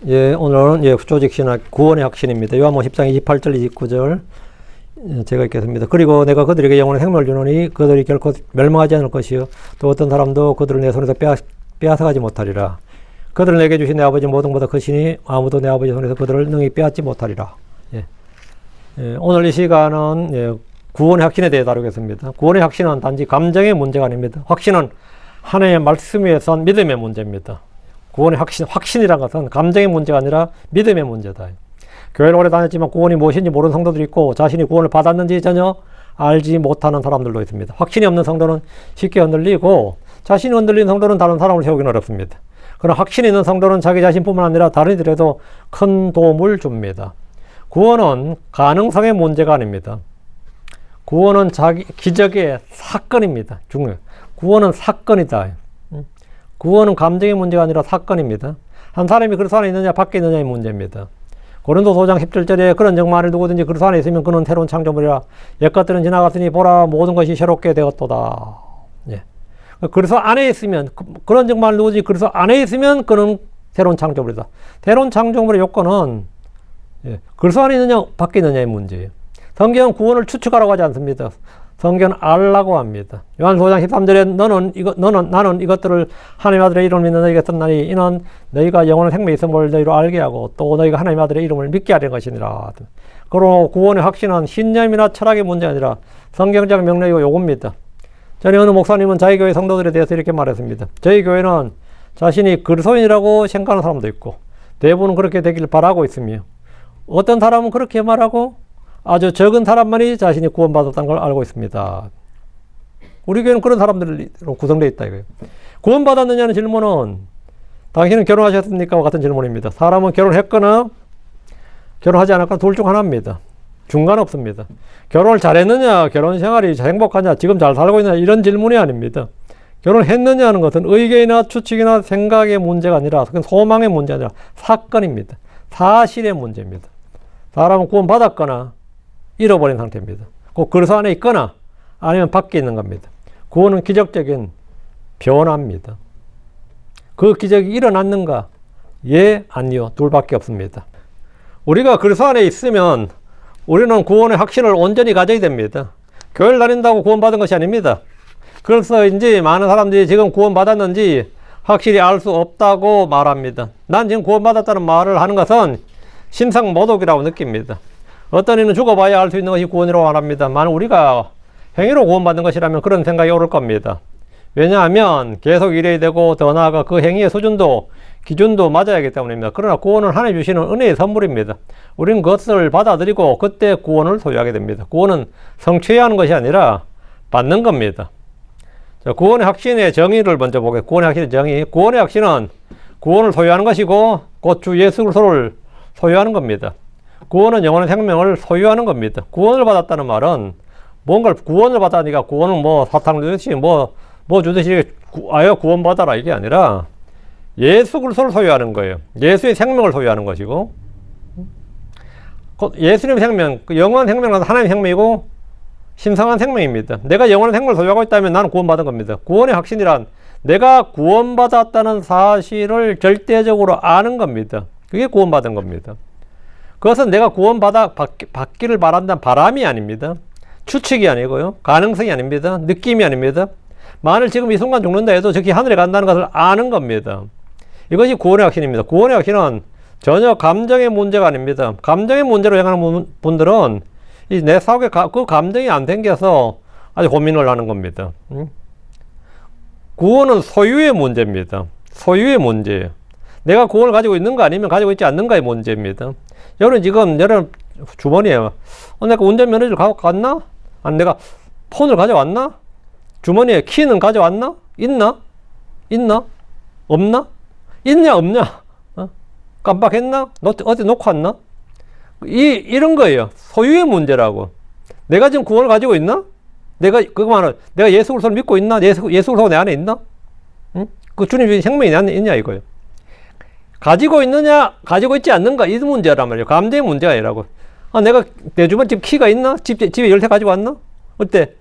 예, 오늘은 조직신학 구원의 확신입니다. 요한복음 10장 28절 29절 제가 읽겠습니다. 그리고 내가 그들에게 영원한 생명을 주노니 그들이 결코 멸망하지 않을 것이요 또 어떤 사람도 그들을 내 손에서 빼앗아가지 못하리라. 그들을 내게 주신 내 아버지 모든 보다 크시니 아무도 내 아버지 손에서 그들을 능히 빼앗지 못하리라. 오늘 이 시간은 구원의 확신에 대해 다루겠습니다. 구원의 확신은 단지 감정의 문제가 아닙니다. 확신은 하나님의 말씀 위에서 믿음의 문제입니다. 구원의 확신이란 것은 감정의 문제가 아니라 믿음의 문제다. 교회를 오래 다녔지만 구원이 무엇인지 모르는 성도들이 있고 자신이 구원을 받았는지 전혀 알지 못하는 사람들도 있습니다. 확신이 없는 성도는 쉽게 흔들리고 자신이 흔들린 성도는 다른 사람을 세우기는 어렵습니다. 그러나 확신이 있는 성도는 자기 자신뿐만 아니라 다른 이들에도 큰 도움을 줍니다. 구원은 가능성의 문제가 아닙니다. 구원은 기적의 사건입니다. 중요해요. 구원은 사건이다. 구원은 감정의 문제가 아니라 사건입니다. 한 사람이 그리스도 안에 있느냐 밖에 있느냐의 문제입니다. 고린도서 5장 17절에 그런 정만을 누구든지 그리스도 안에 있으면 그는 새로운 창조물이라 옛것들은 지나갔으니 보라 모든 것이 새롭게 되었도다. 그리스도 안에 있으면 그런 정만을 누구든지 그리스도 안에 있으면 그는 새로운 창조물이다. 새로운 창조물의 요건은 그리스도 안에 있느냐 밖에 있느냐의 문제예요. 성경은 구원을 추측하라고 하지 않습니다. 성경은 알라고 합니다. 요한복음 5장 13절에 나는 이것들을 하나님의 아들의 이름을 믿는 너희에게 썼나니 이는 너희가 영원한 생명이 있음을 너희로 알게 하고 또 너희가 하나님의 아들의 이름을 믿게 하려는 것이니라. 그러므로 구원의 확신은 신념이나 철학의 문제가 아니라 성경적 명령이고 요구입니다. 전에 어느 목사님은 자기 교회 성도들에 대해서 이렇게 말했습니다. 저희 교회는 자신이 그리스도인이라고 생각하는 사람도 있고 대부분은 그렇게 되길 바라고 있으며 어떤 사람은 그렇게 말하고 아주 적은 사람만이 자신이 구원받았다는 걸 알고 있습니다. 우리 교회는 그런 사람들로 구성되어 있다 이거예요. 구원받았느냐는 질문은 당신은 결혼하셨습니까? 같은 질문입니다. 사람은 결혼했거나 결혼하지 않았거나 둘 중 하나입니다. 중간 없습니다. 결혼을 잘했느냐, 결혼 생활이 행복하냐, 지금 잘 살고 있느냐 이런 질문이 아닙니다. 결혼했느냐 하는 것은 의견이나 추측이나 생각의 문제가 아니라 그건 소망의 문제가 아니라 사건입니다. 사실의 문제입니다. 사람은 구원받았거나 잃어버린 상태입니다. 꼭 그리스도 안에 있거나 아니면 밖에 있는 겁니다. 구원은 기적적인 변화입니다. 그 기적이 일어났는가? 예, 아니요. 둘밖에 없습니다. 우리가 그리스도 안에 있으면 우리는 구원의 확신을 온전히 가져야 됩니다. 교회를 다닌다고 구원받은 것이 아닙니다. 그래서인지 많은 사람들이 지금 구원받았는지 확실히 알 수 없다고 말합니다. 난 지금 구원받았다는 말을 하는 것은 신상모독이라고 느낍니다. 어떤 이는 죽어봐야 알 수 있는 것이 구원이라고 말합니다. 만약 우리가 행위로 구원받는 것이라면 그런 생각이 오를 겁니다. 왜냐하면 계속 이래야 되고 더 나아가 그 행위의 수준도 기준도 맞아야 하기 때문입니다. 그러나 구원은 하나님 주시는 은혜의 선물입니다. 우리는 그것을 받아들이고 그때 구원을 소유하게 됩니다. 구원은 성취해야 하는 것이 아니라 받는 겁니다. 자, 구원의 확신의 정의를 먼저 보겠습니다. 구원의 확신의 정의. 구원의 확신은 구원을 소유하는 것이고 곧 주 예수 그리스도를 소유하는 겁니다. 구원은 영원한 생명을 소유하는 겁니다. 구원을 받았다는 말은 뭔가를 구원을 받았으니까 구원은 뭐 사탕을 주듯이 뭐 주듯이 아예 구원받아라 이게 아니라 예수 그리스도를 소유하는 거예요. 예수의 생명을 소유하는 것이고 예수님의 생명, 영원한 생명은 하나님의 생명이고 신성한 생명입니다. 내가 영원한 생명을 소유하고 있다면 나는 구원받은 겁니다. 구원의 확신이란 내가 구원받았다는 사실을 절대적으로 아는 겁니다. 그게 구원받은 겁니다. 그것은 내가 받기를 바란다는 바람이 아닙니다. 추측이 아니고요. 가능성이 아닙니다. 느낌이 아닙니다. 만일 지금 이 순간 죽는다 해도 저기 하늘에 간다는 것을 아는 겁니다. 이것이 구원의 확신입니다. 구원의 확신은 전혀 감정의 문제가 아닙니다. 감정의 문제로 생각하는 분들은 내 사고에 그 감정이 안 생겨서 아주 고민을 하는 겁니다. 구원은 소유의 문제입니다. 소유의 문제예요. 내가 구원을 가지고 있는가 아니면 가지고 있지 않는가의 문제입니다. 여러분 지금 여러분 주머니에 내가 운전면허를 갖고 갔나? 아니 내가 폰을 가져왔나? 주머니에 키는 가져왔나? 있나? 없나? 있냐 없냐? 깜빡했나? 어디 놓고 왔나? 이런 거예요. 소유의 문제라고. 내가 지금 구원을 가지고 있나? 내가 예수 그리스도를 믿고 있나? 예수 그리스도가 내 안에 있나? 그 주님 주신 생명이 내 안에 있냐 이거예요. 가지고 있느냐, 가지고 있지 않는가, 이 문제란 말이에요. 감정의 문제가 아니라고. 내가 내 주변에 지금 키가 있나? 집에 열쇠 가지고 왔나? 어때?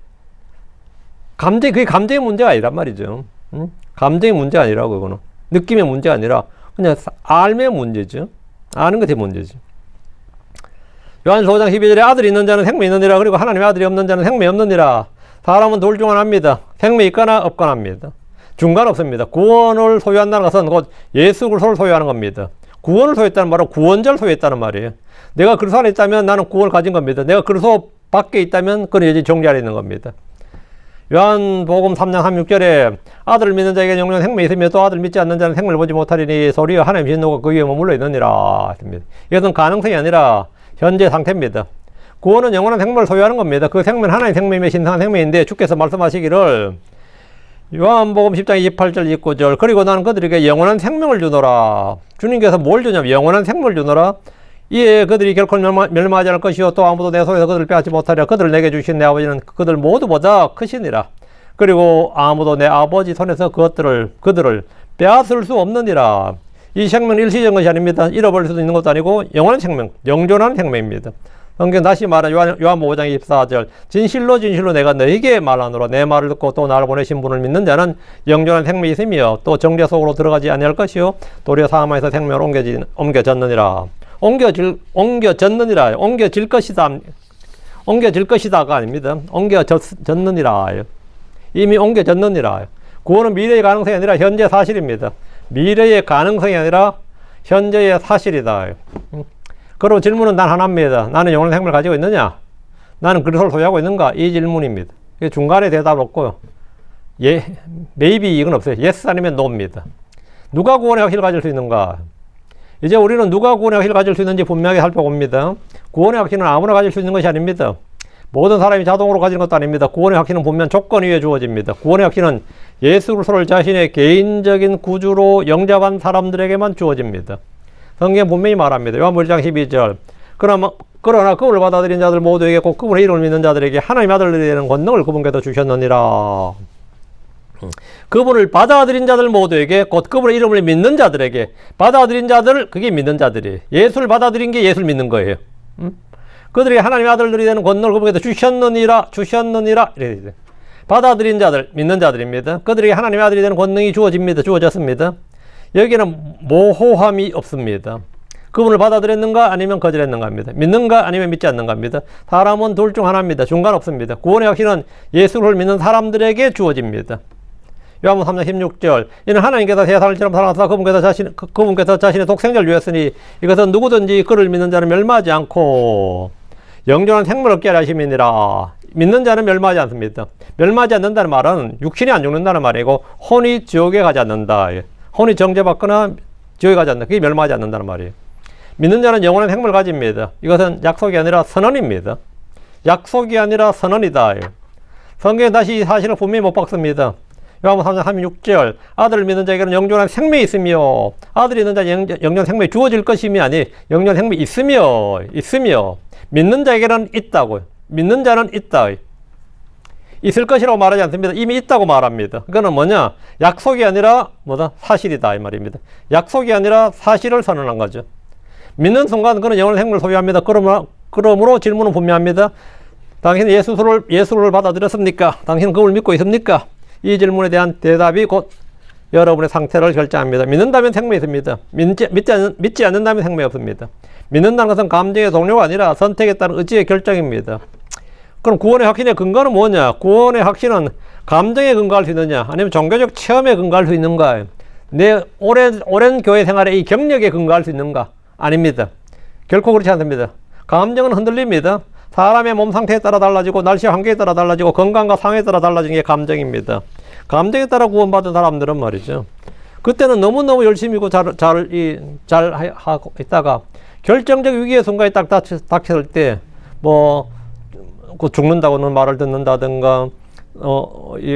그게 감정의 문제가 아니란 말이죠. 감정의 문제가 아니라고, 그거는. 느낌의 문제가 아니라, 그냥 삶의 문제죠. 아는 것이 문제지. 요한일서 5장 12절에 아들이 있는 자는 생명이 있느니라. 그리고 하나님의 아들이 없는 자는 생명이 없느니라. 사람은 둘 중 하나입니다. 생명이 있거나 없거나 합니다. 중간 없습니다. 구원을 소유한다는 것은 곧 예수 그리스도를 소유하는 겁니다. 구원을 소유했다는 말은 구원자를 소유했다는 말이에요. 내가 그리스도 안에 있다면 나는 구원을 가진 겁니다. 내가 그리스도 밖에 있다면 그는 여전히 정죄 아래 있는 겁니다. 요한복음 3장 36절에 아들을 믿는 자에게 영원한 생명이 있으며 또 아들을 믿지 않는 자는 생명을 보지 못하리니 소리여 하나님의 진노가 그 위에 머물러 있느니라. 이것은 가능성이 아니라 현재 상태입니다. 구원은 영원한 생명을 소유하는 겁니다. 그 생명은 하나님의 생명이며 신성한 생명인데 주께서 말씀하시기를 요한복음 10장 28절 29절 그리고 나는 그들에게 영원한 생명을 주노라. 주님께서 뭘 주냐면 영원한 생명을 주노라. 이에 그들이 결코 멸망하지 않을 것이요 또 아무도 내 손에서 그들을 빼앗지 못하리라. 그들을 내게 주신 내 아버지는 그들 모두보다 크시니라. 그리고 아무도 내 아버지 손에서 그들을 빼앗을 수 없느니라. 이 생명은 일시적인 것이 아닙니다. 잃어버릴 수도 있는 것도 아니고 영원한 생명, 영존한 생명입니다. 성경 다시 말한 요한복음 5장 24절 진실로 진실로 내가 너희에게 말하노라. 내 말을 듣고 또 나를 보내신 분을 믿는 자는 영존한 생명이 있으며 또 정죄 속으로 들어가지 아니할 것이요 도리어 사망에서 생명으로 옮겨졌느니라. 옮겨졌느니라. 옮겨질 것이다. 옮겨질 것이다가 아닙니다. 옮겨졌느니라. 이미 옮겨졌느니라. 구원은 미래의 가능성이 아니라 현재 사실입니다. 미래의 가능성이 아니라 현재의 사실이다. 그리고 질문은 단 하나입니다. 나는 영원한 생명을 가지고 있느냐? 나는 그리스도를 소유하고 있는가? 이 질문입니다. 중간에 대답 없고요. 예, maybe 이건 없어요. yes 아니면 no입니다. 누가 구원의 확신을 가질 수 있는가? 이제 우리는 누가 구원의 확신을 가질 수 있는지 분명하게 살펴봅니다. 구원의 확신은 아무나 가질 수 있는 것이 아닙니다. 모든 사람이 자동으로 가지는 것도 아닙니다. 구원의 확신은 분명 조건 위에 주어집니다. 구원의 확신은 예수 그리스도를 자신의 개인적인 구주로 영접한 사람들에게만 주어집니다. 성경 분명히 말합니다. 요한복음 1장 12절 그러나 그분을 받아들인 자들 모두에게 곧 그분의 이름을 믿는 자들에게 하나님의 아들들이 되는 권능을 그분께서 주셨느니라. 그분을 받아들인 자들 모두에게 곧 그분의 이름을 믿는 자들에게 받아들인 자들 그게 믿는 자들이에요. 예수를 받아들인 게 예수를 믿는 거예요. 그들이 하나님의 아들들이 되는 권능을 그분께서 주셨느니라 이래 받아들인 자들 믿는 자들입니다. 그들에게 하나님의 아들이 되는 권능이 주어졌습니다. 여기는 모호함이 없습니다. 그분을 받아들였는가 아니면 거절했는가 합니다. 믿는가 아니면 믿지 않는가 합니다. 사람은 둘 중 하나입니다. 중간 없습니다. 구원의 확신은 예수를 믿는 사람들에게 주어집니다. 요한복음 3장 16절 이는 하나님께서 세상을 처럼 사랑하사 그분께서 자신의 독생자를 주었으니 이것은 누구든지 그를 믿는 자는 멸망하지 않고 영존한 생명을 얻게 하려 하심이니라. 믿는 자는 멸망하지 않습니다. 멸망하지 않는다는 말은 육신이 안 죽는다는 말이고 혼이 지옥에 가지 않는다. 혼이 정죄받거나 지옥에 가지 않는다. 그게 멸망하지 않는다는 말이에요. 믿는 자는 영원한 생명을 가집니다. 이것은 약속이 아니라 선언입니다. 약속이 아니라 선언이다. 성경에 다시 이 사실을 분명히 못 박습니다. 요한복음 3장 36절 아들을 믿는 자에게는 영존한 생명이 있으며 아들이 있는 자에게 영존한 생명이 주어질 것임이 아니 영존한 생명이 있으며 믿는 자에게는 있다고요. 믿는 자는 있다. 있을 것이라고 말하지 않습니다. 이미 있다고 말합니다. 그거는 뭐냐? 약속이 아니라 사실이다 이 말입니다. 약속이 아니라 사실을 선언한 거죠. 믿는 순간 그는 영원한 생명을 소유합니다. 그러므로 질문은 분명합니다. 당신은 예수를 받아들였습니까? 당신은 그걸 믿고 있습니까? 이 질문에 대한 대답이 곧 여러분의 상태를 결정합니다. 믿는다면 생명이 있습니다. 믿지 않는다면 생명이 없습니다. 믿는다는 것은 감정의 동료가 아니라 선택에 따른 의지의 결정입니다. 그럼 구원의 확신의 근거는 뭐냐? 구원의 확신은 감정에 근거할 수 있느냐? 아니면 종교적 체험에 근거할 수 있는가? 내 오랜 교회 생활의 이 경력에 근거할 수 있는가? 아닙니다. 결코 그렇지 않습니다. 감정은 흔들립니다. 사람의 몸 상태에 따라 달라지고 날씨 환경에 따라 달라지고 건강과 상황에 따라 달라지는 게 감정입니다. 감정에 따라 구원받은 사람들은 말이죠. 그때는 너무너무 열심히 잘 하고 있다가 결정적 위기의 순간에 딱 닥쳤을 때 죽는다고는 말을 듣는다든가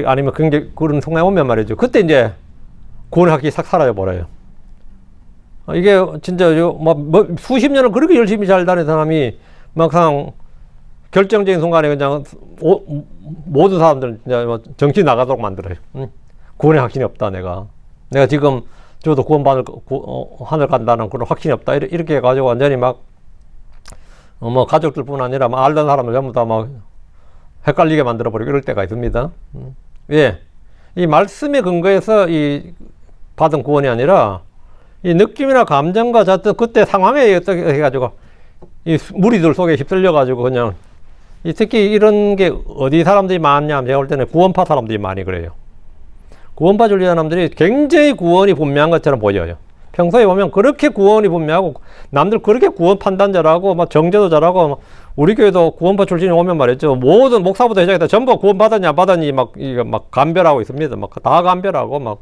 아니면 굉장히 그런 순간에 오면 말이죠. 그때 이제 구원의 확신이 싹 사라져 버려요. 이게 진짜 수십 년을 그렇게 열심히 잘 다닌 사람이 막상 결정적인 순간에 그냥 모든 사람들 정신 나가도록 만들어요. 구원의 확신이 없다. 내가 지금 저도 구원받을 하늘 간다는 그런 확신이 없다. 이렇게 해가지고 완전히 가족들뿐 아니라 알던 사람들 전부 다 헷갈리게 만들어버리고 이럴 때가 있습니다. 왜? 이 말씀에 근거해서 이 받은 구원이 아니라 이 느낌이나 감정과 어떤 그때 상황에 어떻게 해가지고 이 무리들 속에 휩쓸려가지고 그냥 특히 이런 게 어디 사람들이 많냐, 제가 볼 때는 구원파 사람들이 많이 그래요. 구원파 주의 사람들이 굉장히 구원이 분명한 것처럼 보여요. 평소에 보면 그렇게 구원이 분명하고 남들 그렇게 구원 판단 잘하고 막 정제도 잘하고 우리 교회도 구원파 출신이 오면 말이죠. 모든 목사부터 시작해서 전부 구원 받았냐 안 받았니 막 감별하고 있습니다. 막 다 감별하고 막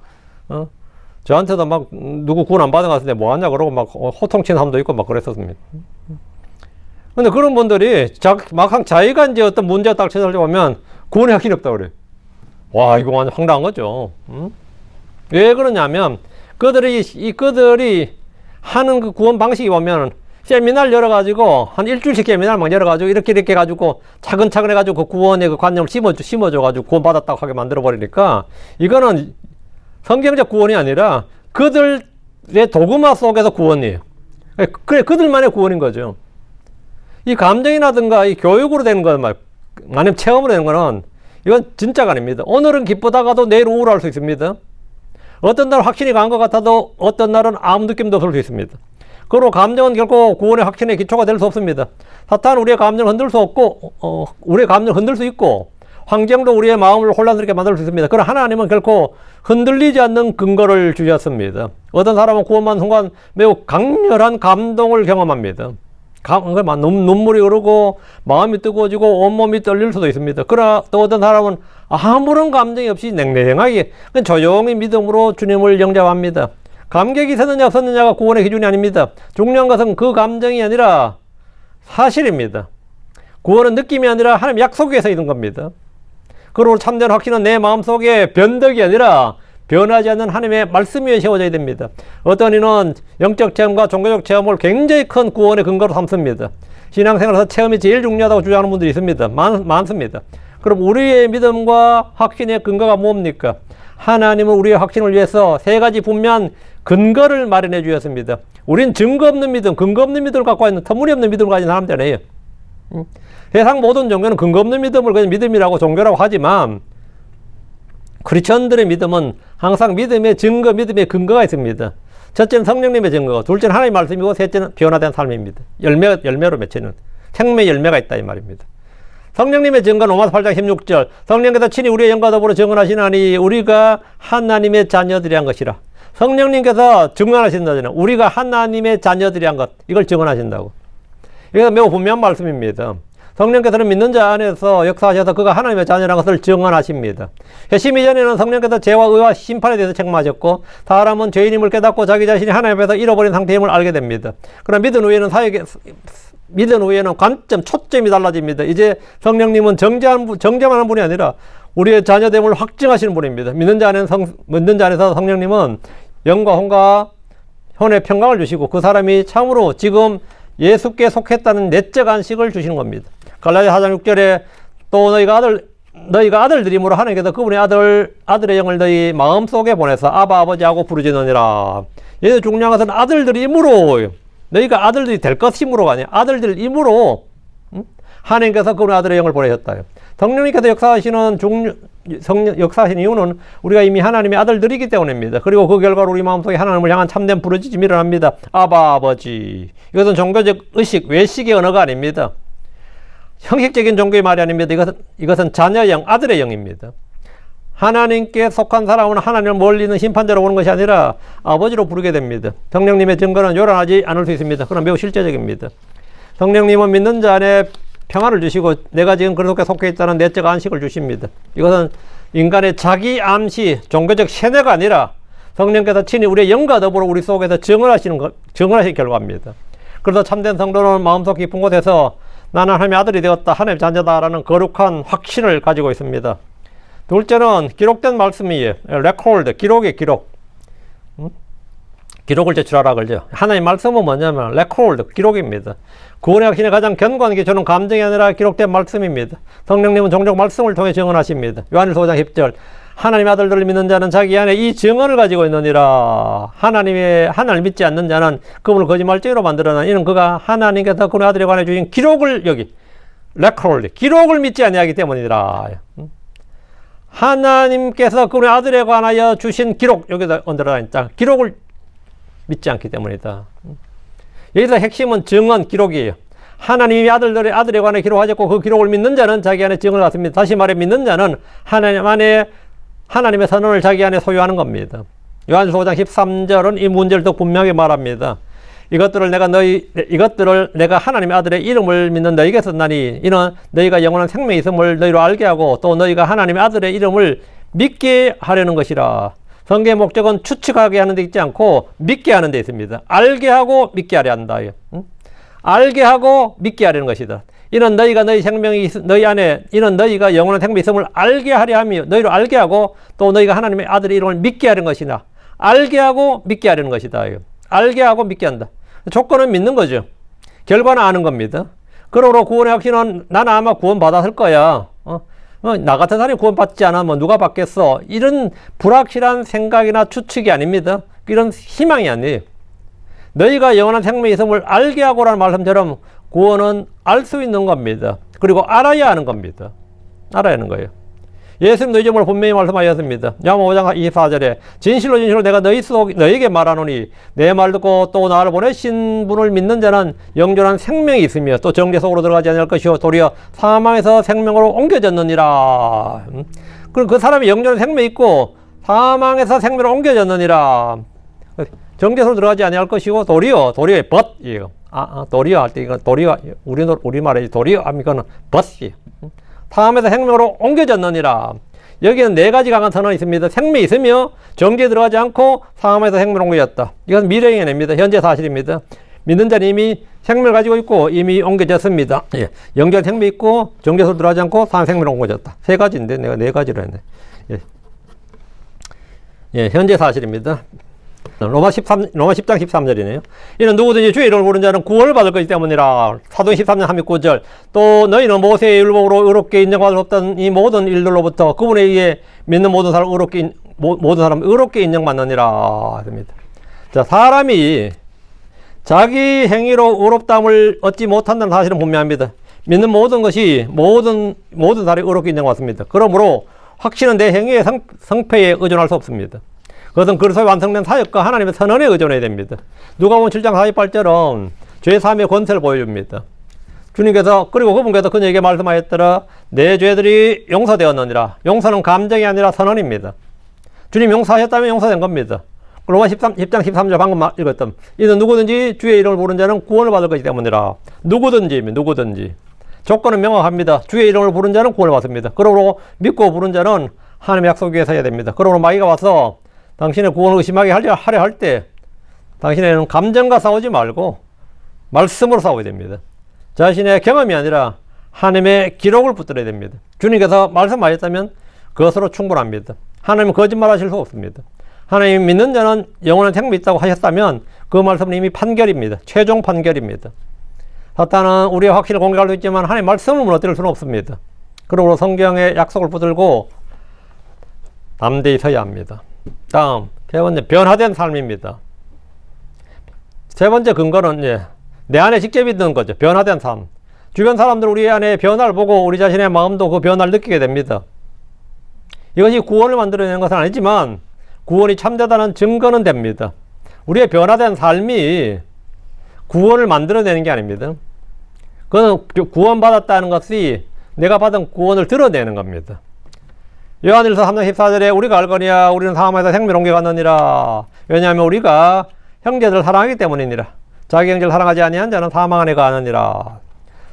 저한테도 막 누구 구원 안 받은 것 같은데 뭐 하냐 그러고 막 호통치는 사람도 있고 막 그랬었습니다. 근데 그런 분들이 막상 자기가 이제 어떤 문제가 딱 찾아오면 구원의 확신이 없다고 그래요. 와, 이거 완전 황당한 거죠. 왜 그러냐면 그들이 하는 그 구원 방식이 보면 세미나를 열어가지고 한 일주일씩 세미나를 막 열어가지고 이렇게 해가지고 차근차근 해가지고 그 구원의 그 관념을 심어줘가지고 구원 받았다고 하게 만들어버리니까 이거는 성경적 구원이 아니라 그들의 도그마 속에서 구원이에요. 그래, 그들만의 구원인 거죠. 이 감정이라든가 이 교육으로 되는 거, 아니면 체험으로 되는 거는 이건 진짜가 아닙니다. 오늘은 기쁘다가도 내일 우울할 수 있습니다. 어떤 날은 확신이 강한 것 같아도 어떤 날은 아무 느낌도 없을 수 있습니다. 그리고 감정은 결코 구원의 확신의 기초가 될 수 없습니다. 사탄은 우리의 감정을 흔들 수 없고, 우리의 감정을 흔들 수 있고, 환경도 우리의 마음을 혼란스럽게 만들 수 있습니다. 그러나 하나님은 결코 흔들리지 않는 근거를 주셨습니다. 어떤 사람은 구원받는 순간 매우 강렬한 감동을 경험합니다. 눈물이 흐르고 마음이 뜨거워지고 온몸이 떨릴 수도 있습니다. 그러나 또 어떤 사람은 아무런 감정이 없이 냉랭하게 조용히 믿음으로 주님을 영접합니다. 감격이 섰느냐 없었느냐가 구원의 기준이 아닙니다. 중요한 것은 그 감정이 아니라 사실입니다. 구원은 느낌이 아니라 하나님 약속 위에 서 있는 겁니다. 그리고 참된 확신은 내 마음속에 변덕이 아니라 변하지 않는 하나님의 말씀 위에 세워져야 됩니다. 어떤 이는 영적 체험과 종교적 체험을 굉장히 큰 구원의 근거로 삼습니다. 신앙생활에서 체험이 제일 중요하다고 주장하는 분들이 있습니다. 많습니다. 그럼 우리의 믿음과 확신의 근거가 뭡니까? 하나님은 우리의 확신을 위해서 세 가지 분명한 근거를 마련해 주셨습니다. 우린 증거 없는 믿음, 근거 없는 믿음을 갖고 있는 터무니없는 믿음을 가진 사람들 아니에요. 세상 모든 종교는 근거 없는 믿음을 그냥 믿음이라고 종교라고 하지만 크리스천들의 믿음은 항상 믿음의 증거, 믿음의 근거가 있습니다. 첫째는 성령님의 증거, 둘째는 하나님의 말씀이고 셋째는 변화된 삶입니다. 열매로 맺히는 생명의 열매가 있다 이 말입니다. 성령님의 증거는 로마서 8장 16절 성령께서 친히 우리의 영과 더불어 증언하시나니 우리가 하나님의 자녀들이란 것이라. 성령님께서 증언하신다잖아요. 우리가 하나님의 자녀들이란 것, 이걸 증언하신다고. 이게 매우 분명한 말씀입니다. 성령께서는 믿는 자 안에서 역사하셔서 그가 하나님의 자녀라는 것을 증언하십니다. 회심 이전에는 성령께서 죄와 의와 심판에 대해서 책망하셨고 사람은 죄인임을 깨닫고 자기 자신이 하나님 앞에서 잃어버린 상태임을 알게 됩니다. 그러나 믿은 후에는 관점, 초점이 달라집니다. 이제 성령님은 정죄만 하는 분이 아니라 우리의 자녀됨을 확증하시는 분입니다. 믿는 자 안에서 성령님은 영과 혼과 혼의 평강을 주시고 그 사람이 참으로 지금 예수께 속했다는 내적 안식을 주시는 겁니다. 갈라디아 4장 6절에 또 너희가 아들들이므로 하나님께서 그분의 아들의 영을 너희 마음속에 보내서 아바 아버지하고 부르짖느니라. 여기서 중요한 것은 아들들이므로, 너희가 아들들이 될 것이므로가 아니야. 아들들이므로 하나님께서 그분의 아들의 영을 보내셨다. 성령님께서 역사하신 이유는 우리가 이미 하나님의 아들들이기 때문입니다. 그리고 그 결과로 우리 마음속에 하나님을 향한 참된 부르짖음이 일어납니다. 아바 아버지. 이것은 종교적 의식, 외식의 언어가 아닙니다. 형식적인 종교의 말이 아닙니다. 이것은 자녀의 영, 아들의 영입니다. 하나님께 속한 사람은 하나님을 멀리 있는 심판자로 보는 것이 아니라 아버지로 부르게 됩니다. 성령님의 증거는 요란하지 않을 수 있습니다. 그러나 매우 실제적입니다. 성령님은 믿는 자 안에 평안을 주시고 내가 지금 그리스도께 속해 있다는 내적 안식을 주십니다. 이것은 인간의 자기 암시, 종교적 세뇌가 아니라 성령께서 친히 우리의 영과 더불어 우리 속에서 증언하신 결과입니다. 그래서 참된 성도는 마음속 깊은 곳에서 나는 하나님의 아들이 되었다, 하나님의 자녀다라는 거룩한 확신을 가지고 있습니다. 둘째는 기록된 말씀이에요. 레코드, 기록의 기록. 기록을 제출하라 그러죠. 하나님의 말씀은 뭐냐면 레코드, 기록입니다. 구원의 확신의 가장 견고한 게 저는 감정이 아니라 기록된 말씀입니다. 성령님은 종종 말씀을 통해 증언하십니다. 요한일서 5장 10절 하나님의 아들들을 믿는 자는 자기 안에 이 증언을 가지고 있느니라. 하나님을 믿지 않는 자는 그분을 거짓말쟁이로 만들어놔. 이는 그가 하나님께서 그의 아들에 관해 주신 기록을 레코드, 기록을 믿지 아니하기 때문이라. 하나님께서 그의 아들에 관하여 주신 기록, 여기다 언더라인 짱, 기록을 믿지 않기 때문이다. 여기서 핵심은 증언, 기록이에요. 하나님이 아들에 관해 기록하셨고 그 기록을 믿는 자는 자기 안에 증언을 갖습니다. 다시 말해 믿는 자는 하나님의 선언을 자기 안에 소유하는 겁니다. 요한일서 5장 13절은 이 문제를 더 분명하게 말합니다. 이것들을 내가 하나님의 아들의 이름을 믿는 너희에게 썼나니 이는 너희가 영원한 생명이 있음을 너희로 알게 하고 또 너희가 하나님의 아들의 이름을 믿게 하려는 것이라. 성경의 목적은 추측하게 하는 데 있지 않고 믿게 하는 데 있습니다. 알게 하고 믿게 하려 한다. 알게 하고 믿게 하려는 것이다. 이는 너희가 너희 안에 이는 너희가 영원한 생명이 있음을 알게 하려 하며 너희로 알게 하고 또 너희가 하나님의 아들의 이름을 믿게 하려는 것이나 알게 하고 믿게 하려는 것이다. 알게 하고 믿게 한다. 조건은 믿는 거죠. 결과는 아는 겁니다. 그러므로 구원의 확신은 나는 아마 구원 받았을 거야. 나 같은 사람이 구원 받지 않으면 누가 받겠어? 이런 불확실한 생각이나 추측이 아닙니다. 이런 희망이 아니에요. 너희가 영원한 생명이 있음을 알게 하고라는 말씀처럼 구원은 알 수 있는 겁니다. 그리고 알아야 하는 겁니다. 알아야 하는 거예요. 예수님도 이 점을 분명히 말씀하셨습니다. 요한복음 5장 24절에 진실로 내가 너희에게 말하노니 내 말 듣고 또 나를 보내신 분을 믿는 자는 영존한 생명이 있으며 또 정죄 속으로 들어가지 아니할 것이요 도리어 사망에서 생명으로 옮겨졌느니라. 그럼 그 사람이 영존한 생명이 있고 사망에서 생명으로 옮겨졌느니라. 정죄 속으로 들어가지 아니할 것이고 도리어의 but이에요. 도리어 할 때 이거 도리어 우리말에 도리어 하면 이거는 but이에요. 사함에서 생명으로 옮겨졌느니라. 여기는 네 가지 강한 선언이 있습니다. 생명이 있으며 정죄에 들어가지 않고 사함에서 생명으로 옮겨졌다. 이건 미래의 예입니다. 현재 사실입니다. 믿는 자는 이미 생명을 가지고 있고 이미 옮겨졌습니다. 영존 생명이 있고 정죄에서 들어가지 않고 사함 생명으로 옮겨졌다. 세 가지인데 내가 네 가지로 했네. 현재 사실입니다. 로마 10장 13절이네요. 이는 누구든지 주의 이름을 부르는 자는 구원을 받을 것이기 때문이라. 사도행 13장 39절. 또 너희는 모세의 율법으로 의롭게 인정받을 수 없던 이 모든 일들로부터 그분에 의해 믿는 모든 사람 의롭게 인정받느니라. 자, 사람이 자기 행위로 의롭다함을 얻지 못한다는 사실은 분명합니다. 믿는 모든 것이 모든 사람이 의롭게 인정받습니다. 그러므로 확신은 내 행위의 성패에 의존할 수 없습니다. 그것은 그리스도의 완성된 사역과 하나님의 선언에 의존해야 됩니다. 누가복음 7장 48절은 죄 사함의 권세를 보여줍니다. 주님께서 그리고 그분께서 그녀에게 말씀하였더라. 내 죄들이 용서되었느니라. 용서는 감정이 아니라 선언입니다. 주님 용서하셨다면 용서된 겁니다. 로마 10장 13절 방금 읽었던 이는 누구든지 주의 이름을 부르는 자는 구원을 받을 것이기 때문이라. 누구든지 조건은 명확합니다. 주의 이름을 부르는 자는 구원을 받습니다. 그러므로 믿고 부른 자는 하나님의 약속 위에 서야 됩니다. 그러므로 마귀가 와서 당신의 구원을 의심하게 하려 할 때 당신에는 감정과 싸우지 말고 말씀으로 싸워야 됩니다. 자신의 경험이 아니라 하나님의 기록을 붙들어야 됩니다. 주님께서 말씀하셨다면 그것으로 충분합니다. 하나님은 거짓말하실 수 없습니다. 하나님 믿는 자는 영원한 생명이 있다고 하셨다면 그 말씀은 이미 판결입니다. 최종 판결입니다. 사탄은 우리의 확신을 공격할 수 있지만 하나님의 말씀을 무너뜨릴 수는 없습니다. 그러므로 성경의 약속을 붙들고 담대히 서야 합니다. 다음 세 번째 변화된 삶입니다. 세 번째 근거는 내 안에 직접 있는 거죠. 변화된 삶. 주변 사람들 우리 안에 변화를 보고 우리 자신의 마음도 그 변화를 느끼게 됩니다. 이것이 구원을 만들어내는 것은 아니지만 구원이 참되다는 증거는 됩니다. 우리의 변화된 삶이 구원을 만들어내는 게 아닙니다. 그건 구원받았다는 것이 내가 받은 구원을 드러내는 겁니다. 요한일서 3장 14절에 우리가 알거니와 우리는 사함에서 생명을 옮겨갔느니라. 왜냐하면 우리가 형제들을 사랑하기 때문이니라. 자기 형제를 사랑하지 아니한 자는 사망 안에 가느니라.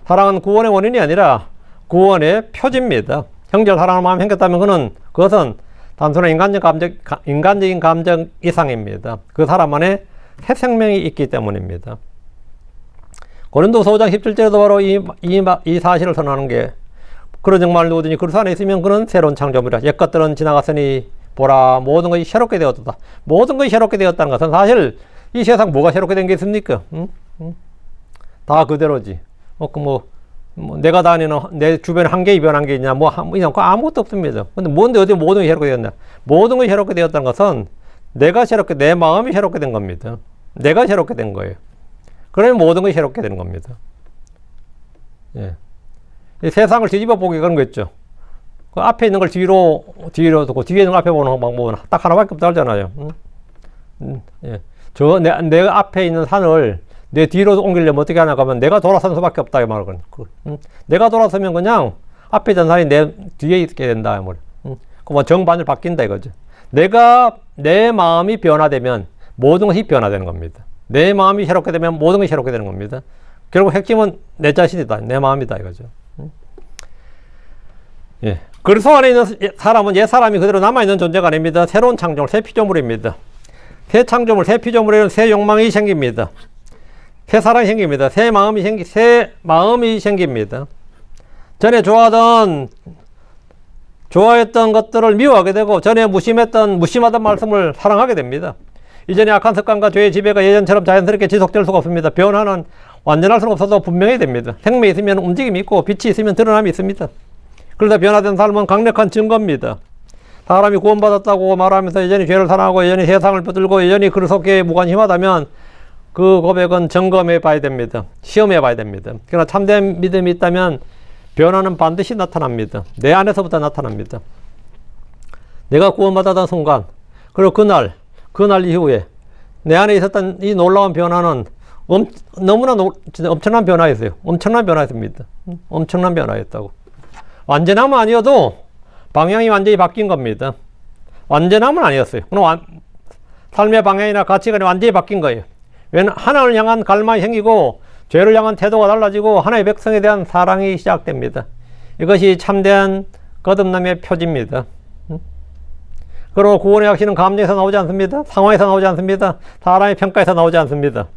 사랑은 구원의 원인이 아니라 구원의 표지입니다. 형제를 사랑하는 마음이 생겼다면 그것은 단순한 인간적인 감정 이상입니다. 그 사람 안에 새 생명이 있기 때문입니다. 고린도서 5장 17절에도 바로 이 사실을 선언하는 게 그런 정말 누구든지 그리스도 안에 있으면 그는 새로운 창조물이라. 옛것들은 지나갔으니 보라 모든 것이 새롭게 되었다. 모든 것이 새롭게 되었다는 것은 사실 이 세상 뭐가 새롭게 된 게 있습니까? 다 그대로지. 내가 다니는 내 주변에 한 개 변한 게 있냐? 아무것도 없습니다. 근데 뭔데 어디 모든 것이 새롭게 되었냐? 모든 것이 새롭게 되었다는 것은 내 마음이 새롭게 된 겁니다. 내가 새롭게 된 거예요. 그러면 모든 것이 새롭게 되는 겁니다. 예. 이 세상을 뒤집어 보기 그런 거 있죠. 그 앞에 있는 걸 뒤로 두고 뒤에 있는 걸 앞에 보는 방법은 딱 하나밖에 없다 하잖아요. 예. 내 앞에 있는 산을 내 뒤로 옮기려면 어떻게 하나 하면 내가 돌아선 수밖에 없다, 이 말은. 내가 돌아서면 그냥 앞에 있던 산이 내 뒤에 있게 된다, 이 말. 뭐 정반을 바뀐다, 이거죠. 내 마음이 변화되면 모든 것이 변화되는 겁니다. 내 마음이 새롭게 되면 모든 것이 새롭게 되는 겁니다. 결국 핵심은 내 자신이다, 내 마음이다, 이거죠. 예. 그리스도 안에 있는 사람은 옛 사람이 그대로 남아있는 존재가 아닙니다. 새로운 창조물, 새 피조물입니다. 새 창조물, 새 피조물에는 새 욕망이 생깁니다. 새 사랑이 생깁니다. 새 마음이 생깁니다. 전에 좋아했던 것들을 미워하게 되고, 전에 무심하던 말씀을 사랑하게 됩니다. 이전의 악한 습관과 죄의 지배가 예전처럼 자연스럽게 지속될 수가 없습니다. 변화는 완전할 수는 없어도 분명히 됩니다. 생명이 있으면 움직임이 있고, 빛이 있으면 드러남이 있습니다. 그러다 변화된 삶은 강력한 증거입니다. 사람이 구원받았다고 말하면서 여전히 죄를 사랑하고 여전히 세상을 붙들고 여전히 그리스도께 무관심하다면 그 고백은 점검해 봐야 됩니다. 시험해 봐야 됩니다. 그러나 참된 믿음이 있다면 변화는 반드시 나타납니다. 내 안에서부터 나타납니다. 내가 구원받았던 순간, 그리고 그날 이후에 내 안에 있었던 이 놀라운 변화는 너무나 진짜 엄청난 변화였어요. 엄청난 변화였습니다. 엄청난 변화였다고. 완전함은 아니어도 방향이 완전히 바뀐 겁니다. 완전함은 아니었어요. 그럼 삶의 방향이나 가치관이 완전히 바뀐 거예요. 왜냐하면 하나님을 향한 갈망이 생기고 죄를 향한 태도가 달라지고 하나님의 백성에 대한 사랑이 시작됩니다. 이것이 참된 거듭남의 표지입니다. 그리고 구원의 확신은 감정에서 나오지 않습니다. 상황에서 나오지 않습니다. 사람의 평가에서 나오지 않습니다.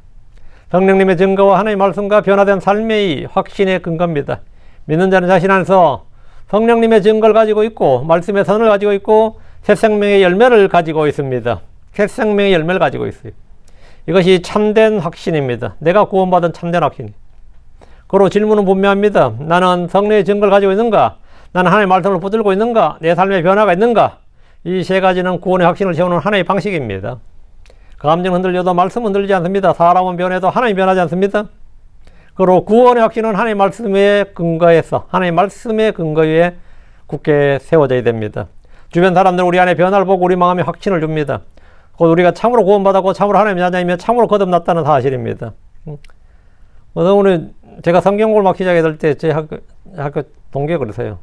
성령님의 증거와 하나님의 말씀과 변화된 삶의 확신의 근거입니다. 믿는 자는 자신 안에서 성령님의 증거를 가지고 있고 말씀의 선을 가지고 있고 새 생명의 열매를 가지고 있습니다. 새 생명의 열매를 가지고 있어요. 이것이 참된 확신입니다. 내가 구원받은 참된 확신. 그리고 질문은 분명합니다. 나는 성령의 증거를 가지고 있는가? 나는 하나님의 말씀을 붙들고 있는가? 내 삶의 변화가 있는가? 이 세 가지는 구원의 확신을 세우는 하나의 방식입니다. 감정 흔들려도 말씀 흔들리지 않습니다. 사람은 변해도 하나님 변하지 않습니다. 그리고 구원의 확신은 하나님의 말씀에 근거해서 하나님의 말씀의 근거에 굳게 세워져야 됩니다. 주변 사람들은 우리 안에 변화를 보고 우리 마음에 확신을 줍니다. 곧 우리가 참으로 구원받았고 참으로 하나님의 자녀이며 참으로 거듭났다는 사실입니다. 오늘 제가 성경 공부를 막 시작해 될 때 제 학교 동기가 그러세요.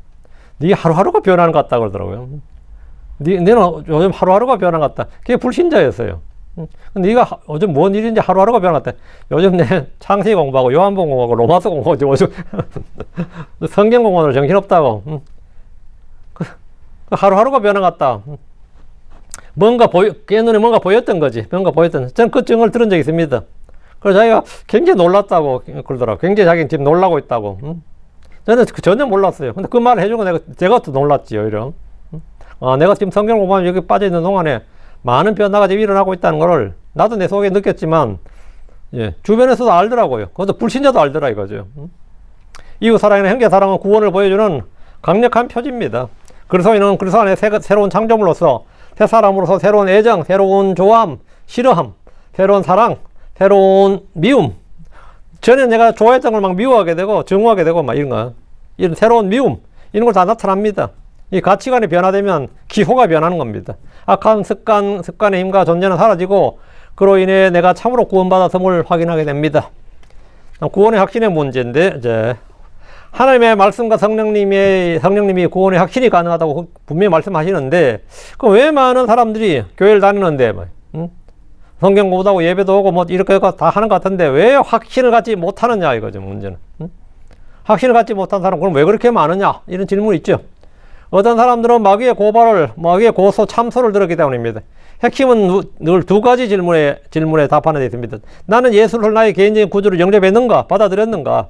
네 하루하루가 변하는 것 같다 그러더라고요. 너는 요즘 하루하루가 변한 것 같다. 그게 불신자였어요. 네가 요즘 뭔 일인지 하루하루가 변한 것 같다. 요즘 내 창세기 공부하고 요한복음 공부하고 로마서 공부하고 요즘 성경 공부하느라 정신없다고. 하루하루가 변한 것 같다. 걔 눈에 뭔가 보였던 거지. 저는 그 증언을 들은 적이 있습니다. 그래서 자기가 굉장히 놀랐다고 그러더라고요. 굉장히 자기는 지금 놀라고 있다고. 저는 전혀 몰랐어요. 근데 그 말을 해주고 제가 또 놀랐지, 오히려. 내가 지금 성경 공부하면 여기 빠져있는 동안에 많은 변화가 지금 일어나고 있다는 거를 나도 내 속에 느꼈지만, 예, 주변에서도 알더라고요. 그것도 불신자도 알더라, 이거죠. 이웃 사랑이나 형제 사랑은 구원을 보여주는 강력한 표지입니다. 그리스도 안에 새로운 창조물로서 새 사람으로서 새로운 애정, 새로운 좋아함, 싫어함, 새로운 사랑, 새로운 미움. 전에 내가 좋아했던 걸 막 미워하게 되고 증오하게 되고 막 이런 새로운 미움, 이런 걸 다 나타납니다. 이 가치관이 변화되면 기호가 변하는 겁니다. 악한 습관의 힘과 존재는 사라지고 그로 인해 내가 참으로 구원받았음을 확인하게 됩니다. 구원의 확신의 문제인데, 이제 하나님의 말씀과 성령님이 구원의 확신이 가능하다고 분명히 말씀하시는데, 그럼 왜 많은 사람들이 교회를 다니는데, 성경 공부도 하고 예배도 오고 뭐 이렇게 다 하는 것 같은데 왜 확신을 갖지 못하느냐, 이거죠, 문제는. 확신을 갖지 못한 사람, 그럼 왜 그렇게 많으냐? 이런 질문이 있죠. 어떤 사람들은 마귀의 고소, 참소를 들었기 때문입니다. 핵심은 늘 두 가지 질문에 답하는 데 있습니다. 나는 예수를 나의 개인적인 구주로 영접했는가? 받아들였는가?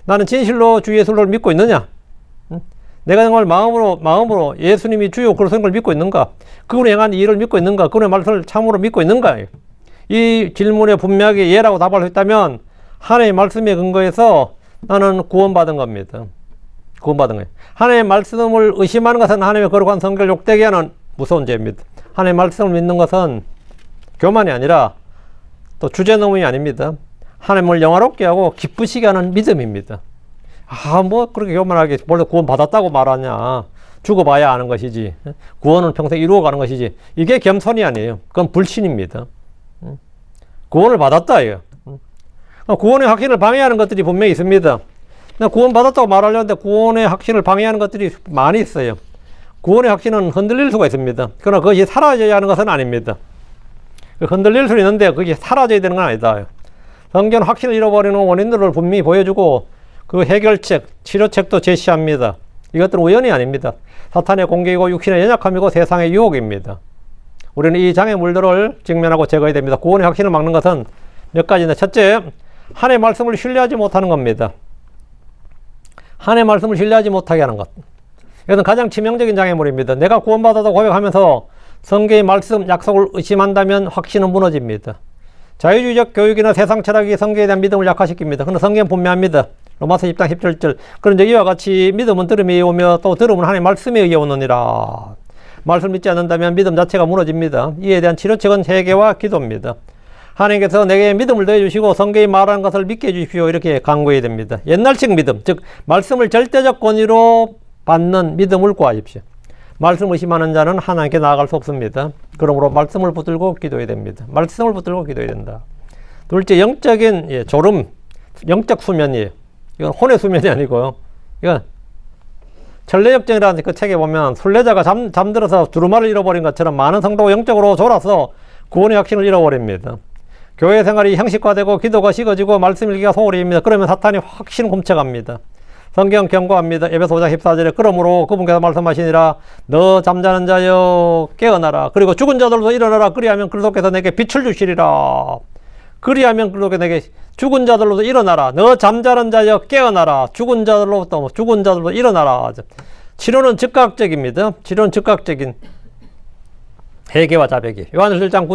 나는 진실로 주 예수를 믿고 있느냐? 내가 정말 마음으로 예수님이 주요 그리스도인 걸 믿고 있는가? 그분이 행한 일을 믿고 있는가? 그분의 말씀을 참으로 믿고 있는가? 이 질문에 분명하게 예라고 답할 수 있다면 하나님의 말씀에 근거해서 나는 구원받은 겁니다. 구원받은 거예요. 하나님의 말씀을 의심하는 것은 하나님의 거룩한 성결을 욕되게 하는 무서운 죄입니다. 하나님의 말씀을 믿는 것은 교만이 아니라 또 주제넘음이 아닙니다. 하나님을 영화롭게 하고 기쁘시게 하는 믿음입니다. 뭐 그렇게 교만하게 원래 구원 받았다고 말하냐. 죽어봐야 아는 것이지. 구원은 평생 이루어가는 것이지. 이게 겸손이 아니에요. 그건 불신입니다. 구원을 받았다. 이거. 구원의 확신을 방해하는 것들이 분명히 있습니다. 구원 받았다고 말하려는데 구원의 확신을 방해하는 것들이 많이 있어요. 구원의 확신은 흔들릴 수가 있습니다. 그러나 그것이 사라져야 하는 것은 아닙니다. 흔들릴 수는 있는데 그게 사라져야 되는 건 아니다. 성경은 확신을 잃어버리는 원인들을 분명히 보여주고 그 해결책, 치료책도 제시합니다. 이것들은 우연이 아닙니다. 사탄의 공격이고 육신의 연약함이고 세상의 유혹입니다. 우리는 이 장애물들을 직면하고 제거해야 됩니다. 구원의 확신을 막는 것은 몇 가지인데, 첫째, 하나님의 말씀을 신뢰하지 못하는 겁니다. 하나님의 말씀을 신뢰하지 못하게 하는 것. 이것은 가장 치명적인 장애물입니다. 내가 구원받았다고 고백하면서 성경의 말씀, 약속을 의심한다면 확신은 무너집니다. 자유주의적 교육이나 세상 철학이 성경에 대한 믿음을 약화시킵니다. 그러나 성경은 분명합니다. 로마서 10장 17절. 그런데 이와 같이 믿음은 들음에 오며 또 들음은 하나님의 말씀에 의해 오느니라. 말씀을 믿지 않는다면 믿음 자체가 무너집니다. 이에 대한 치료책은 회개와 기도입니다. 하나님께서 내게 믿음을 더해주시고 성경이 말하는 것을 믿게 해주십시오. 이렇게 간구해야 됩니다. 옛날식 믿음, 즉 말씀을 절대적 권위로 받는 믿음을 구하십시오. 말씀 의심하는 자는 하나님께 나아갈 수 없습니다. 그러므로 말씀을 붙들고 기도해야 됩니다. 말씀을 붙들고 기도해야 된다. 둘째, 영적인 졸음, 영적 수면이에요. 이건 혼의 수면이 아니고요. 이건 천례역정이라는 그 책에 보면 순례자가 잠들어서 두루마를 잃어버린 것처럼 많은 성도가 영적으로 졸아서 구원의 확신을 잃어버립니다. 교회 생활이 형식화되고 기도가 식어지고 말씀 읽기가 소홀해집니다. 그러면 사탄이 확신 훔쳐갑니다. 성경 경고합니다. 에베소 5장 14절에 그러므로 그분께서 말씀하시니라 너 잠자는 자여 깨어나라. 그리고 죽은 자들도 일어나라. 그리하면 그리스도께서 내게 빛을 주시리라. 그리하면 그리스도께서 내게 죽은 자들로도 일어나라. 너 잠자는 자여 깨어나라. 죽은 자들도 일어나라. 치료는 즉각적입니다. 치료는 즉각적인 회개와 자백이. 요한일서 1장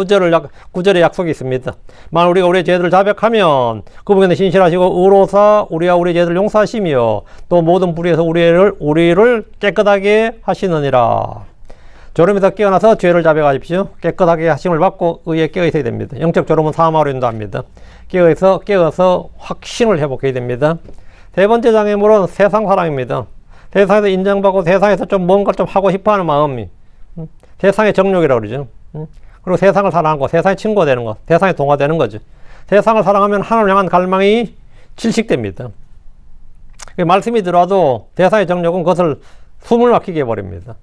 9절에 약속이 있습니다. 만일 우리가 우리의 죄들을 자백하면 그분께서 신실하시고 의로사 우리와 우리의 죄들을 용서하시며 또 모든 불의에서 우리를 깨끗하게 하시느니라. 졸음에서 깨어나서 죄를 자백하십시오. 깨끗하게 하심을 받고 의에 깨어 있어야 됩니다. 영적 졸음은 사망으로 인도합니다. 깨어서 확신을 회복해야 됩니다. 세 번째 장애물은 세상 사랑입니다. 세상에서 인정받고 세상에서 좀 뭔가를 좀 하고 싶어하는 마음이 세상의 정욕이라고 그러죠. 그리고 세상을 사랑하고 세상의 친구가 되는 것, 세상에 동화되는 거죠. 세상을 사랑하면 하나님을 향한 갈망이 질식됩니다. 말씀이 들어와도 세상의 정욕은 그것을 숨을 막히게 해버립니다.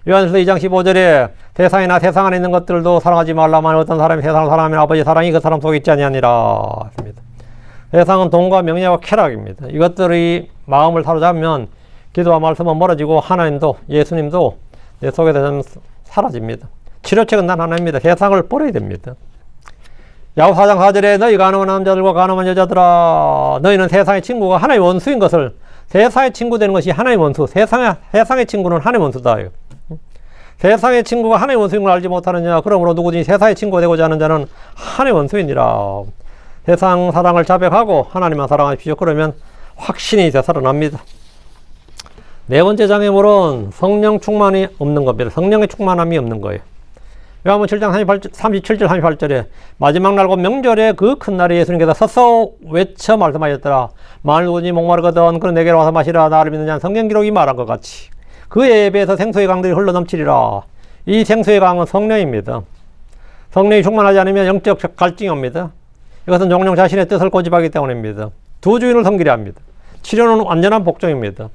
요한일서 2장 15절에 세상이나 세상 안에 있는 것들도 사랑하지 말라만 어떤 사람이 세상을 사랑하면 아버지의 사랑이 그 사람 속에 있지 아니하니라 했습니다. 세상은 돈과 명예와 쾌락입니다. 이것들이 마음을 사로잡으면 기도와 말씀은 멀어지고 하나님도 예수님도 내 속에서 사라집니다. 치료책은 단 하나입니다. 세상을 버려야 됩니다. 야후 4장 4절에 너희 가늠한 남자들과 가늠한 여자들아 너희는 세상의 친구가 하나님의 원수인 것을 세상의 친구 되는 것이 하나님의 원수. 세상의 친구는 하나님의 원수다. 세상의 친구가 하나님의 원수인 걸 알지 못하느냐. 그러므로 누구든지 세상의 친구가 되고자 하는 자는 하나님의 원수이니라. 세상 사랑을 자백하고 하나님만 사랑하십시오. 그러면 확신이 되살아납니다. 네 번째 장애물은 성령 충만이 없는 겁니다. 성령의 충만함이 없는 거예요. 요한복음 7장 37절 38절에 마지막 날과 명절에 그 큰 날에 예수님께서 서서 외쳐 말씀하셨더라. 만일 누구든지 목마르거든 그는 내게로 와서 마시라. 나를 믿는 자는 성경 기록이 말한 것 같이 그 예배에서 생수의 강들이 흘러넘치리라. 이 생수의 강은 성령입니다. 성령이 충만하지 않으면 영적 갈증이 옵니다. 이것은 종종 자신의 뜻을 고집하기 때문입니다. 두 주인을 섬기려 합니다. 치료는 완전한 복종입니다.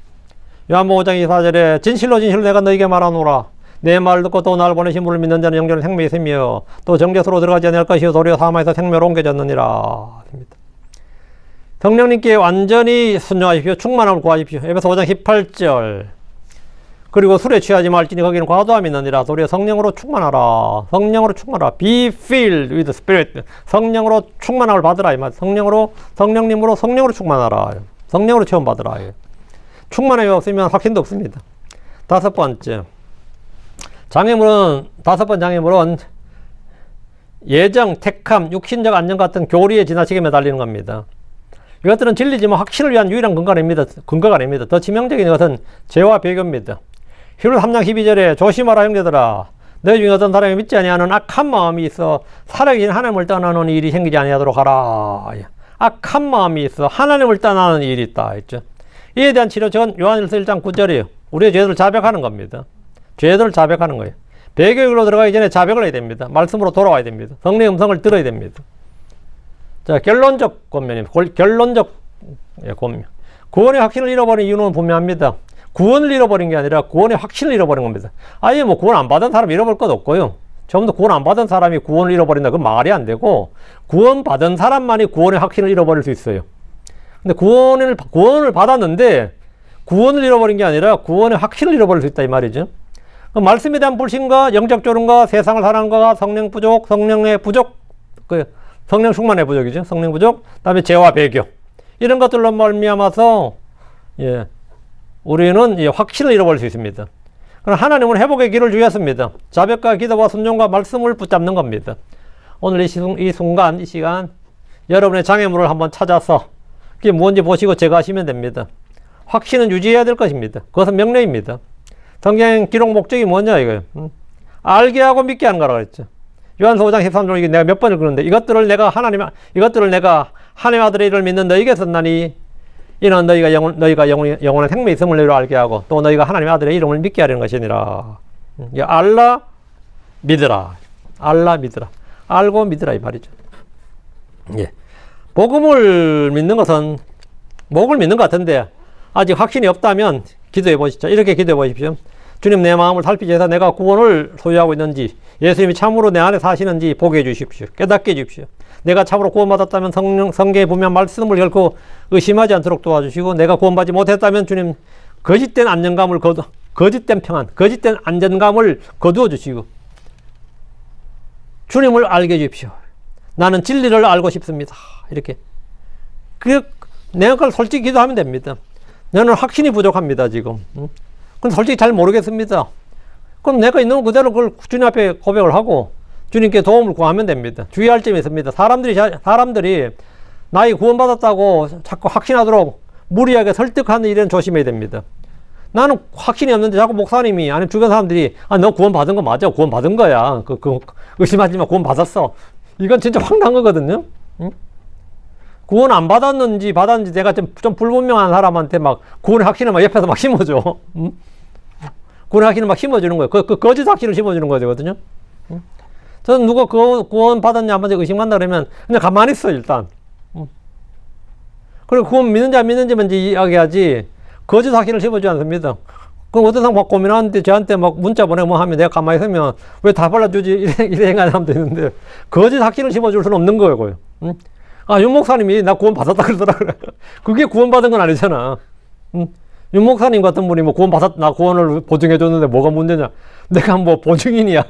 요한복음 5장 24절에 진실로 내가 너에게 말하노라. 내 말을 듣고 또 나를 보내신 분을 믿는 자는 영존의 생명이 있으며 또 정죄소로 들어가지 않을 것이요 도리어 사망에서 생명으로 옮겨졌느니라. 성령님께 완전히 순종하십시오. 충만함을 구하십시오. 에베소 5장 18절 그리고 술에 취하지 말지니 거기는 과도함이 있느니라. 도리어 성령으로 충만하라. 성령으로 충만하라. Be filled with spirit. 성령으로 충만함을 받으라. 이 말. 성령님으로 충만하라. 성령으로 체험받으라. 충만함이 없으면 확신도 없습니다. 다섯 번째 장애물은 예정, 택함, 육신적 안정 같은 교리에 지나치게 매달리는 겁니다. 이것들은 진리지만 확신을 위한 유일한 근거가 아닙니다. 더 치명적인 것은 죄와 배교입니다. 히브리서 3장 12절에 조심하라 형제들아 너희 중에 어떤 사람이 믿지 아니하는 악한 마음이 있어 살아계신 하나님을 떠나는 일이 생기지 아니하도록 하라. 악한 마음이 있어 하나님을 떠나는 일이 있다 했죠. 이에 대한 치료책은 요한일서 1장 9절이에요. 우리의 죄들을 자백하는 겁니다. 죄들을 자백하는 거예요. 배교육으로 들어가기 전에 자백을 해야 됩니다. 말씀으로 돌아와야 됩니다. 성령의 음성을 들어야 됩니다. 자, 결론적 권면입니다. 결론적 권면. 구원의 확신을 잃어버린 이유는 분명합니다. 구원을 잃어버린 게 아니라 구원의 확신을 잃어버린 겁니다. 아예 뭐 구원 안 받은 사람 잃어버릴 것 없고요. 처음부터 구원 안 받은 사람이 구원을 잃어버린다. 그건 말이 안 되고, 구원 받은 사람만이 구원의 확신을 잃어버릴 수 있어요. 근데 구원을 받았는데, 구원을 잃어버린 게 아니라 구원의 확신을 잃어버릴 수 있다, 이 말이죠. 말씀에 대한 불신과 영적 졸음과 세상을 사랑하는 것과 성령 부족, 성령의 부족, 성령 충만의 부족이죠. 성령 부족, 그다음에 죄와 배교. 이런 것들로 말미암아서, 우리는 확신을 잃어버릴 수 있습니다. 그럼 하나님은 회복의 길을 주셨습니다. 자백과 기도와 순종과 말씀을 붙잡는 겁니다. 오늘 이 순간, 이 시간, 여러분의 장애물을 한번 찾아서 그게 뭔지 보시고 제거하시면 됩니다. 확신은 유지해야 될 것입니다. 그것은 명령입니다. 성경 기록 목적이 뭐냐, 이거예요. 알게 하고 믿게 하는 거라고 했죠. 요한서 5장 13절 이게 내가 몇 번을 그러는데, 이것들을 내가 하나님 아들의 이름을 믿는 너희에게 썼나니, 이는 너희가 영원한 생명이 있음을 너희로 알게 하고, 또 너희가 하나님 아들의 이름을 믿게 하려는 것이니라. 알라, 믿으라. 알라, 믿으라. 알고 믿으라, 이 말이죠. 복음을 믿는 것은, 복음을 믿는 것 같은데, 아직 확신이 없다면 기도해 보시죠. 이렇게 기도해 보십시오. 주님, 내 마음을 살피게 해서 내가 구원을 소유하고 있는지, 예수님이 참으로 내 안에 사시는지 보게 해 주십시오. 깨닫게 해 주십시오. 내가 참으로 구원받았다면 성경에 보면 말씀을 결코 의심하지 않도록 도와주시고, 내가 구원받지 못했다면 주님, 거짓된 안정감을 거짓된 평안, 거짓된 안전감을 거두어 주시고, 주님을 알게 해 주십시오. 나는 진리를 알고 싶습니다. 이렇게. 내가 그걸 솔직히 기도하면 됩니다. 나는 확신이 부족합니다, 지금. 그럼 솔직히 잘 모르겠습니다. 그럼 내가 있는 그대로 그걸 주님 앞에 고백을 하고 주님께 도움을 구하면 됩니다. 주의할 점이 있습니다. 사람들이 나이 구원받았다고 자꾸 확신하도록 무리하게 설득하는 일은 조심해야 됩니다. 나는 확신이 없는데 자꾸 목사님이, 아니면 주변 사람들이, 너 구원받은 거 맞아. 구원받은 거야. 의심하지 마. 구원받았어. 이건 진짜 황당한 거거든요. 응? 구원 안 받았는지 받았는지 내가 좀 불분명한 사람한테 막 구원의 확신을 막 옆에서 막 심어줘. 응? 구원의 확신을 막 심어주는 거예요. 거짓 확신을 심어주는 거거든요. 응? 저는 누가 구원 받았냐 한번 의심한다 그러면 그냥 가만히 있어, 일단. 응? 그리고 구원 믿는지 안 믿는지 먼저 이야기하지, 거짓 확신을 심어주지 않습니다. 그럼 어떤 사람 막 고민하는데 저한테 막 문자 보내고 뭐 하면 내가 가만히 있으면 왜 다 발라주지? 이래 생각하는 사람도 있는데, 거짓 확신을 심어줄 수는 없는 거고요. 응? 윤 목사님이 나 구원 받았다 그러더라고요. 그게 구원 받은 건 아니잖아. 윤 목사님 같은 분이 뭐 나 구원을 보증해줬는데 뭐가 문제냐? 내가 뭐 보증인이야?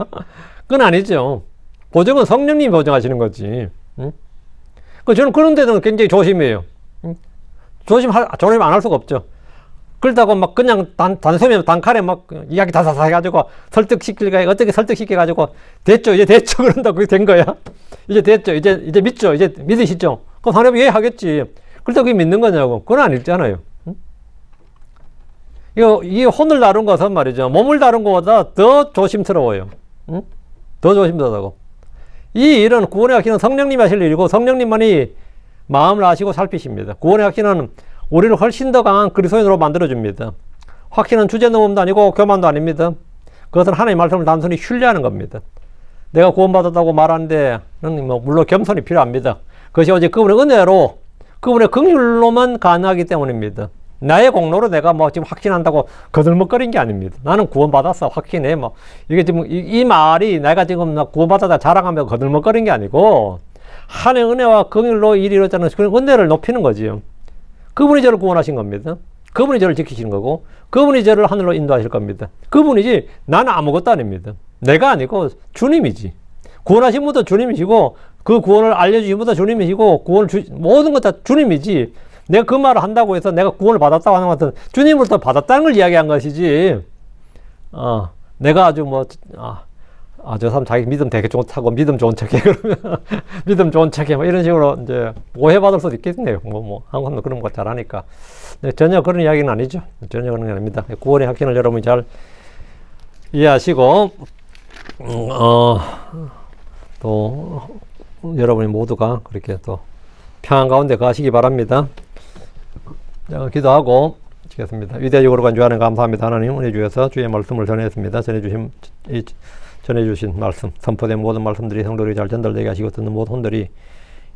그건 아니죠. 보증은 성령님이 보증하시는 거지. 저는 그런 데는 굉장히 조심해요. 조심 안 할 수가 없죠. 그렇다고 막 그냥 단칼에 막 이야기 다사사 해가지고 어떻게 설득시켜가지고 됐죠, 이제 됐죠, 그런다고 그게 된 거야. 이제 됐죠, 이제 믿죠, 이제 믿으시죠. 그럼 하나님이 예 하겠지. 그렇다고 그게 믿는 거냐고. 그건 아니잖아요. 이 혼을 다룬 것은 말이죠, 몸을 다룬 것보다 더 조심스러워요. 더 조심스러워. 이 일은 구원의 확신은 성령님이 하실 일이고, 성령님만이 마음을 아시고 살피십니다. 구원의 확신은 우리를 훨씬 더 강한 그리스도인으로 만들어줍니다. 확신은 주제넘음도 아니고 교만도 아닙니다. 그것은 하나님의 말씀을 단순히 신뢰하는 겁니다. 내가 구원받았다고 말하는데 물론 겸손이 필요합니다. 그것이 오직 그분의 은혜로, 그분의 긍휼로만 가능하기 때문입니다. 나의 공로로 내가 지금 확신한다고 거들먹거린 게 아닙니다. 나는 구원받았어, 확신해. 이게 지금 이 말이 내가 지금 구원받았다 자랑하며 거들먹거린 게 아니고, 하나님의 은혜와 긍휼로 일이 이루어지는 그런 은혜를 높이는 거지요. 그분이 저를 구원하신 겁니다. 그분이 저를 지키시는 거고, 그분이 저를 하늘로 인도하실 겁니다. 그분이지 나는 아무것도 아닙니다. 내가 아니고 주님이지. 구원하신 분도 주님이시고, 그 구원을 알려주신 분도 주님이시고, 모든 것 다 주님이지. 내가 그 말을 한다고 해서 내가 구원을 받았다고 하는 것은 주님으로부터 받았다는 걸 이야기한 것이지, 내가 저 사람 자기 믿음 되게 좋다고 믿음 좋은 척해. 그러면 믿음 좋은 척해. 이런 식으로 이제 오해받을 수도 있겠네요. 한국 사람도 그런 거 잘하니까. 전혀 그런 이야기는 아니죠. 전혀 그런 게 아닙니다. 구원의 확신을 여러분이 잘 이해하시고, 또 여러분이 모두가 그렇게 또 평안 가운데 가시기 바랍니다. 기도하고 마치겠습니다. 위대하고 간주하는 감사합니다. 하나님 은혜 주셔서 주의 말씀을 전했습니다. 전해주신 말씀, 선포된 모든 말씀들이 성도들이 잘 전달되게 하시고 듣는 모든 혼들이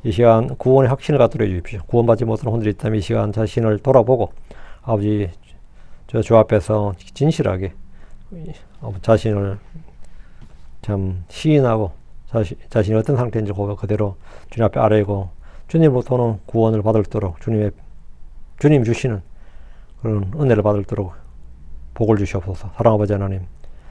이 시간 구원의 확신을 갖도록 해주십시오. 구원받지 못하는 분들이 있다면 이 시간 자신을 돌아보고 아버지 주 앞에서 진실하게 자신을 참 시인하고 자신이 어떤 상태인지 그대로 주님 앞에 아뢰고 주님으로부터는 구원을 받을도록 주님 주시는 그런 은혜를 받을도록 복을 주시옵소서. 사랑하는 아버지 하나님,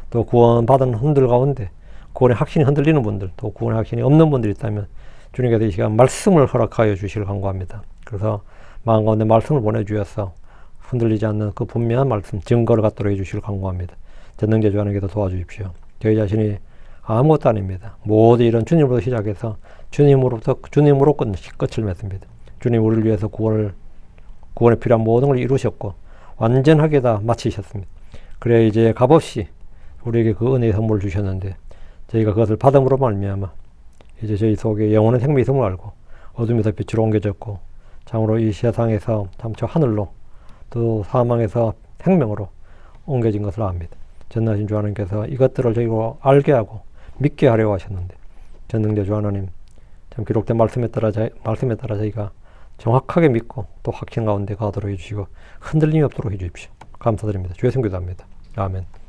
또 구원받은 분들 가운데 구원의 확신이 흔들리는 분들, 또 구원의 확신이 없는 분들이 있다면 주님께서 이 시간 말씀을 허락하여 주시길 간구합니다. 그래서 마음 가운데 말씀을 보내주셔서 흔들리지 않는 그 분명한 말씀, 증거를 갖도록 해주시길 간구합니다. 전능제주 하나님께서 도와주십시오. 저희 자신이 아무것도 아닙니다. 모든 일은 주님으로부터 시작해서 주님으로 끝을 맺습니다. 주님 우리를 위해서 구원에 필요한 모든 걸 이루셨고 완전하게 다 마치셨습니다. 그래 이제 값없이 우리에게 그 은혜의 선물을 주셨는데 저희가 그것을 받음으로 말미암아 이제 저희 속에 영원한 생명이 있음을 알고 어둠에서 빛으로 옮겨졌고 참으로 이 세상에서 참 저 하늘로 또 사망에서 생명으로 옮겨진 것을 압니다. 전능하신 주 하나님께서 이것들을 저희가 알게 하고 믿게 하려고 하셨는데 전능자 주 하나님 참 기록된 말씀에 따라 저희가 정확하게 믿고 또 확신 가운데 가도록 해주시고 흔들림이 없도록 해주십시오. 감사드립니다. 주의 성기도합니다. 아멘.